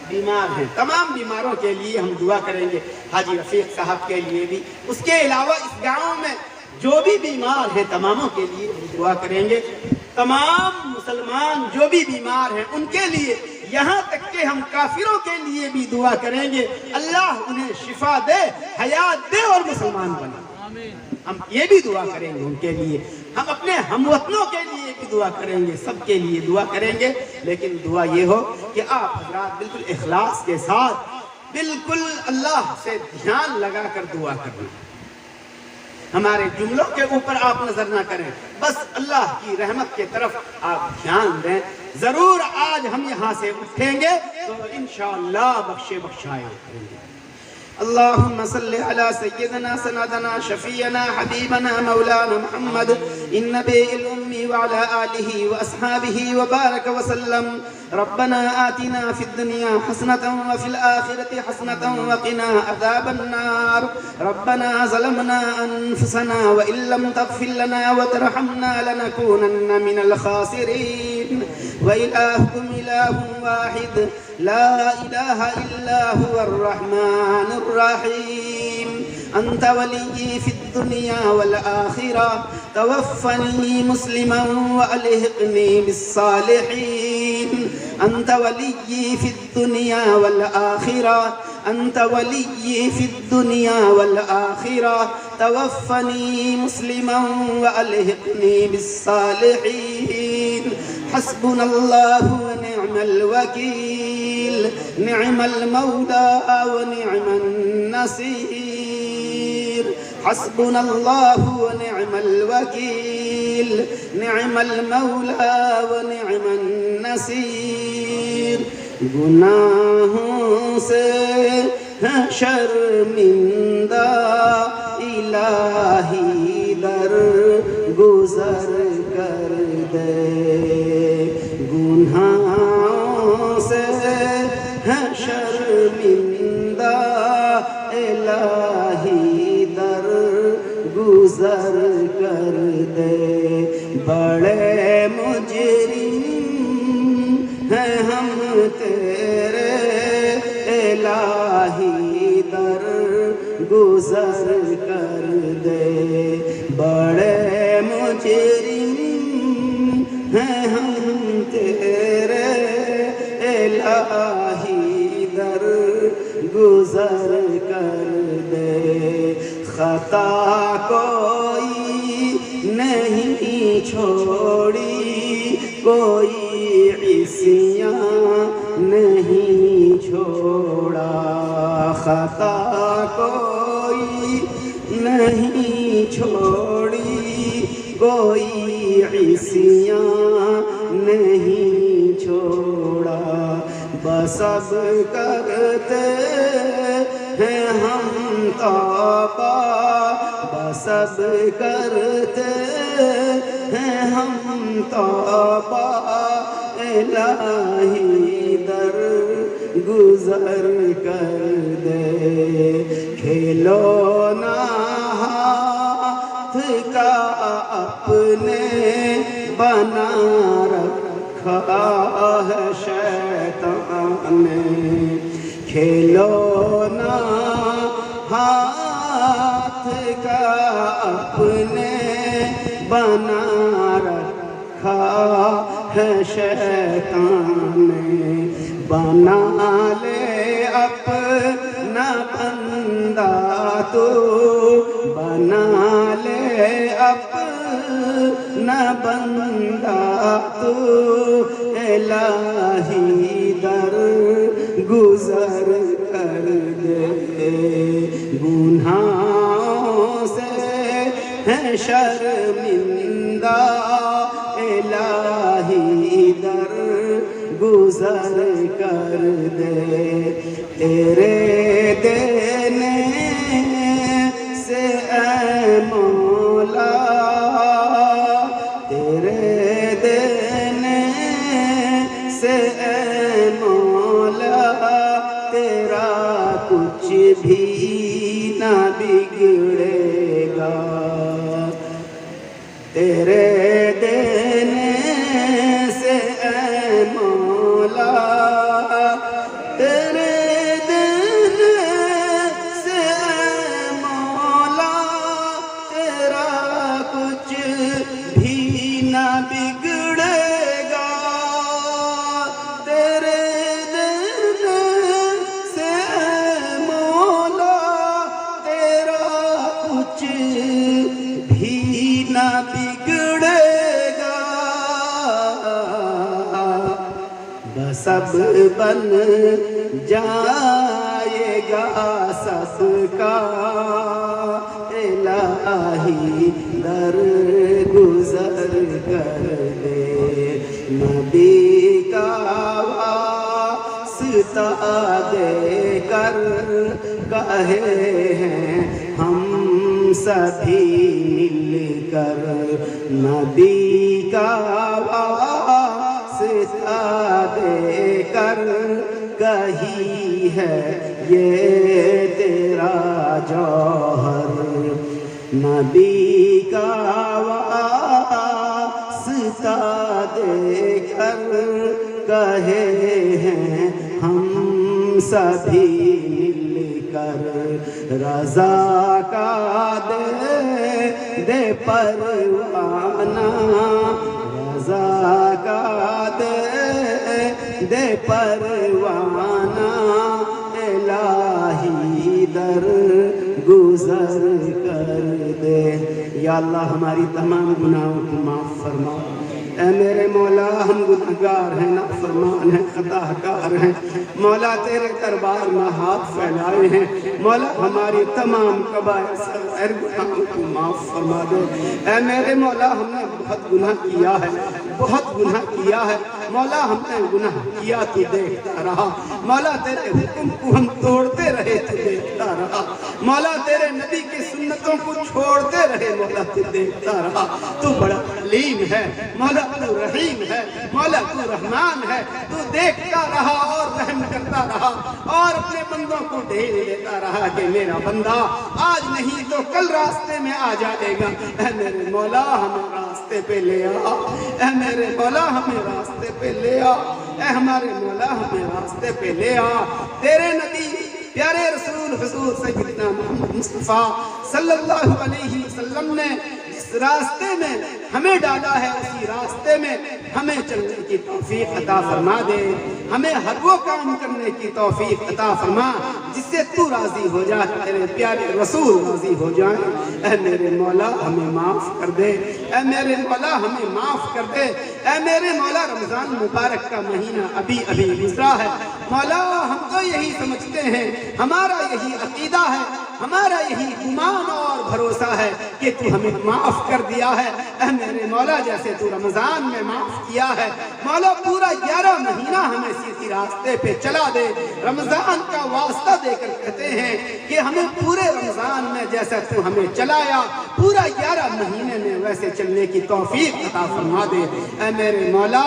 بیمار ہیں تمام بیماروں کے لیے ہم دعا کریں گے، حاجی رفیق صاحب کے لیے بھی، اس کے علاوہ اس گاؤں میں جو بھی بیمار ہیں تماموں کے لیے ہم دعا کریں گے، تمام مسلمان جو بھی بیمار ہیں ان کے لیے، یہاں تک کہ ہم کافروں کے لیے بھی دعا کریں گے اللہ انہیں شفا دے، حیات دے اور مسلمان بنا۔ ہم یہ بھی دعا کریں گے ان کے لیے، ہم اپنے ہم وطنوں کے لیے بھی دعا کریں گے، سب کے لیے دعا کریں گے، لیکن دعا یہ ہو کہ آپ حضرات بالکل اخلاص کے ساتھ بالکل اللہ سے دھیان لگا کر دعا کریں، ہمارے جملوں کے اوپر آپ نظر نہ کریں، بس اللہ کی رحمت کے طرف آپ دھیان دیں۔ ضرور آج ہم یہاں سے اٹھیں گے تو انشاءاللہ بخشے بخشائے اٹھیں گے۔ اللهم صل على سيدنا سندنا شفيعنا حبيبنا مولانا محمد النبي الأمي وعلى آله وأصحابه وبارك وسلم. ربنا آتنا في الدنيا حسنة وفي الآخرة حسنة وقنا عذاب النار. ربنا ظلمنا أنفسنا وإن لم تغفر لنا وترحمنا لنكونن من الخاسرين. وإلهكم إله واحد لا إله إلا هو الرحمن الرحيم. أنت ولي في الدنيا والآخرة توفني مسلما وألحقني بالصالحين. أنت ولي في الدنيا والآخرة أنت ولي في الدنيا والآخرة توفني مسلما وألحقني بالصالحين. حسبنا الله ونعم الوكيل. نعم المولى ونعم النصير. حسبنا الله ونعم الوكيل. نعم المولى ونعم النصير. گناہوں سے شرمندہ الہی در گزر کر دے. گناہوں سے شرمندہ الہی در گزر کر دے. بڑے مجرم ہیں ہم تیرے الہی در گزر کر دے. بڑے مجرم ہیں ہم تیرے الہی در گزر کر دے. خطا کوئی نہیں چھوڑی کوئی عصیاں نہیں چھوڑا. خطا کوئی نہیں چھوڑی کوئی عصیاں نہیں چھوڑا. بسب کرتے ہیں ہم توبہ بسب کرتے ہیں ہم توبہ الہی در گزر کر دے، کھلونا ہاتھ کا اپنے بنا رکھا ہے شیطان نے، کھلونا ہاتھ کا اپنے بنا رکھا ہے شیطان نے، بنا لے اپنا بندہ تو، بنا لے اپنا بندہ تو، الہی در گزر کر دے، گناہوں سے ہے شرمندہ، الہی در گزر کر دے، تیرے دینے سے اے مولا، تیرے دینے سے اے مولا، تیرا کچھ بھی نہ بگڑے گا، تیرے دینے سے اے مولا، تیرے دینے سے اے مولا، تیرا کچھ بھی نہ بگڑے گا، تیرے دینے سے اے مولا، تیرا کچھ بھی نہ بگڑے گا، سب بن جائے گا سب کا، الہی در گزر کر دے، نبی کا واسطہ دے کر کہے ہیں ہم سبھی مل کر، نبی کا واسطہ دے کر کہی ہے یہ تیرا جوہر، نبی کا واسطہ دے کر کہے ہیں ہم سبھی مل کر، رضا کا دے پروانہ، رضا کا دے پروانہ، الہی در گزر کر دے، یا اللہ ہماری تمام گناہوں کو معاف فرما، اے میرے مولا ہم گنہگار ہیں، نافرمان ہیں، خطا کار ہیں، مولا تیرے دربار میں ہاتھ پھیلائے ہیں، مولا ہماری تمام کبائر صغائر گناہوں کو معاف فرما دے، اے میرے مولا ہم نے بہت گناہ کیا ہے، بہت گناہ کیا ہے، مولا ہم نے گناہ کیا تو دیکھتا رہا، مولا تیرے حکم کو ہم توڑتے رہے تو دیکھتا رہا، مولا تیرے نبی کی سنتوں کو چھوڑتے رہے، مولا تو دیکھتا رہا، تو بڑا علیم ہے، مولا تو رحیم ہے، مولا تو رحمان ہے، تو دیکھتا رہا اور رحم کرتا رہا اور اپنے بندوں کو ڈھیل دیتا رہا کہ میرا بندہ آج نہیں تو کل راستے میں آ جائے گا، اے میرے مولا ہمیں راستے پہ لے آ، اے میرے مولا ہمیں راستے پہ لے آ، اے ہمارے مولا ہمیں راستے پہ لے آ، تیرے نبی پیارے رسول حضور سیدنا محمد مصطفیٰ صلی اللہ علیہ وسلم نے جس راستے میں ہمیں ڈالا ہے اسی راستے میں ہمیں چلنے کی توفیق عطا فرما دے، ہمیں ہر وہ کام کرنے کی توفیق عطا فرما جس سے تو راضی ہو جائے، تیرے پیارے رسول راضی ہو جائیں، اے میرے مولا ہمیں معاف کر دے، اے میرے مولا ہمیں معاف کر دے، اے میرے مولا رمضان مبارک کا مہینہ ابھی گزرا ہے، مولا ہم تو یہی سمجھتے ہیں، ہمارا یہی عقیدہ ہے، ہمارا یہی گمان اور بھروسہ ہے کہ تو ہمیں معاف کر دیا ہے، اے میرے مولا جیسے تو رمضان میں معاف کیا ہے، مولا پورا 11 مہینہ ہمیں سیدھی راستے پہ چلا دے، رمضان کا واسطہ دے کر کہتے ہیں کہ ہمیں پورے رمضان میں جیسا تو ہمیں چلایا پورا 11 مہینے میں ویسے چلنے کی توفیق عطا فرما دے، اے میرے مولا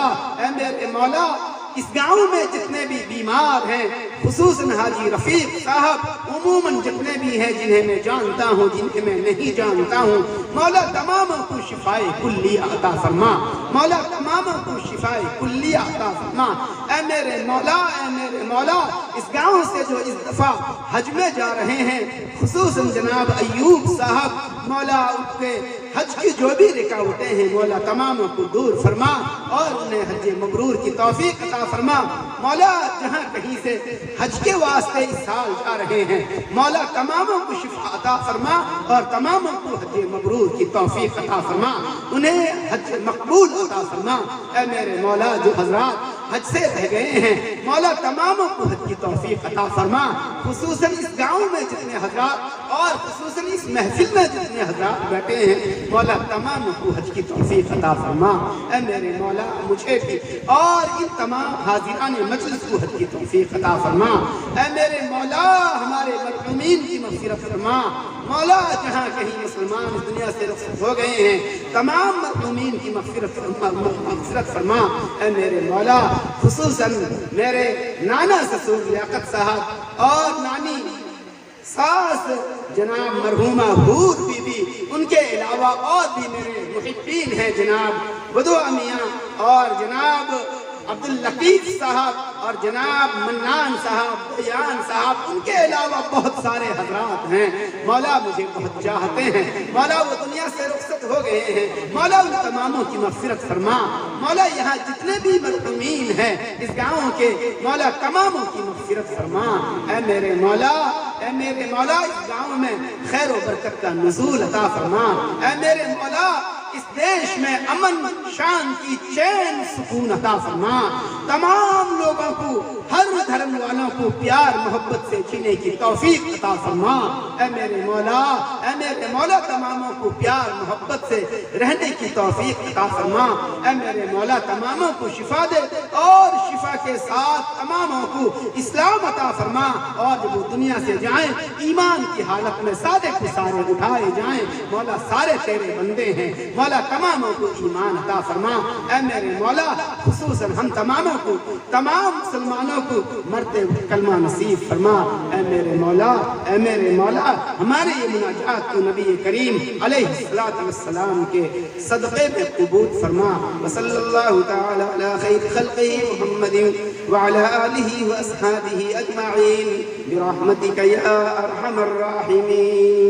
اس گاؤں میں جتنے بھی بیمار ہیں خصوصاً حاجی رفیق صاحب عموماً جتنے بھی ہیں جنہیں میں جانتا ہوں جنہیں میں نہیں جانتا ہوں مولا تماموں کو شفائے کلیہ عطا فرما مولا تماموں کو شفائے کلیہ عطا فرما اے میرے مولا اس گاؤں سے جو اس دفعہ حج میں جا رہے ہیں خصوصاً جناب ایوب صاحب مولا ان کے حج کی جو بھی رکاوٹیں ہیں مولا تماموں کو دور فرما اور انہیں حج مبرور کی توفیق عطا فرما مولا جہاں کہیں سے حج کے واسطے اس سال جا رہے ہیں مولا تماموں کو شفا عطا فرما اور تماموں کو حج مبرور کی توفیق عطا فرما انہیں حج مقبول عطا فرما اے میرے مولا جو حضرات حج سے رہ گئے ہیں مولا تماموں کو حج کی توفیق عطا فرما خصوصاً اس گاؤں میں جتنے حضرات اور خصوصاً اس محفل میں جتنے حضرات بیٹھے ہیں مولا تمام کو حج کی توفیق عطا فرما اے میرے مولا مجھے بھی اور ان تمام حاضران مجلس کو حج کی توفیق عطا فرما اے میرے مولا ہمارے مرحومین کی مغفرت فرما مولا جہاں کہیں مسلمان اس دنیا سے رخصت ہو گئے ہیں تمام مرحومین کی مغفرت فرما اے میرے مولا خصوصاً میرے نانا سسور لیاقت صاحب اور نانی ساس جناب مرحومہ حور بی بی ان کے علاوہ اور بھی میرے محبین ہیں جناب بدوع میاں اور جناب عبداللطیف صاحب اور جناب منان صاحب دیان صاحب ان کے علاوہ بہت سارے حضرات ہیں مولا مجھے بہت چاہتے ہیں مولا وہ دنیا سے رخصت ہو گئے ہیں مولا ان تماموں کی مغفرت فرما مولا یہاں جتنے بھی مرحومین ہیں اس گاؤں کے مولا تماموں کی مغفرت فرما اے میرے مولا اس گاؤں میں خیر و برکت کا نزول عطا فرما اے میرے مولا اس دیش میں امن شانتی چین سکون عطا فرما تمام لوگوں کو ہر دھرم والوں کو پیار محبت سے جینے کی توفیق عطا فرما اے میرے مولا تماموں کو پیار محبت سے رہنے کی توفیق عطا فرما اے میرے مولا تماموں کو شفا دے اور شفا کے ساتھ تماموں کو اسلام عطا فرما اور جب وہ دنیا سے جائیں ایمان کی حالت میں سارے کو سارے اٹھائے جائیں مولا سارے تیرے بندے ہیں مولا تماموں کو ایمان عطا فرما اے میرے مولا خصوصاً ہم تماموں کو تمام مسلمانوں کو مرتے کلمہ نصیب فرما اے میرے مولا ہمارے یہ مناجات کو نبی کریم علیہ السلام کے صدقے میں قبول فرما وصلی اللہ تعالی علی خیر خلقہ محمد وعلی آلہ واصحابہ اجمعین برحمتک یا ارحم الراحمین